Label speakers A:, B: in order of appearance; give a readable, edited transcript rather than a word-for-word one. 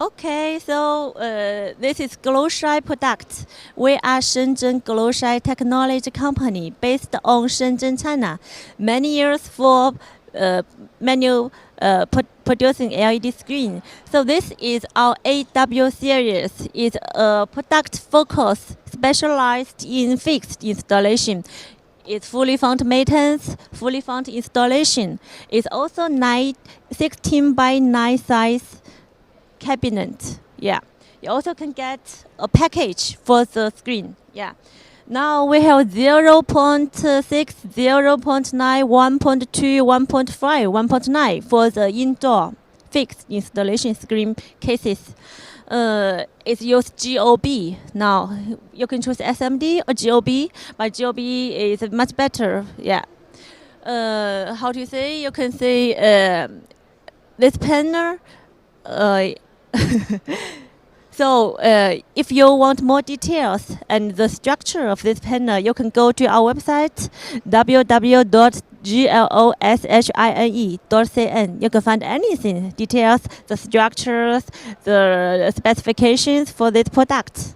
A: Okay, so this is Gloshine product. We are Shenzhen Gloshine technology company based on Shenzhen, China. Many years for producing LED screen. So this is our AW series. It's a product focus specialized in fixed installation. It's fully font maintenance, fully font installation. It's also 16 by 9 size cabinet. Yeah. You also can get a package for the screen. Yeah. Now we have 0.6, 0.9, 1.2, 1.5, 1.9 for the indoor fixed installation screen cases. It uses GOB. Now you can choose SMD or GOB, but GOB is much better. Yeah. How do you say? You can say this panel. So if you want more details and the structure of this panel, you can go to our website www.gloshine.cn. You can find anything, details, the structures, the specifications for this product.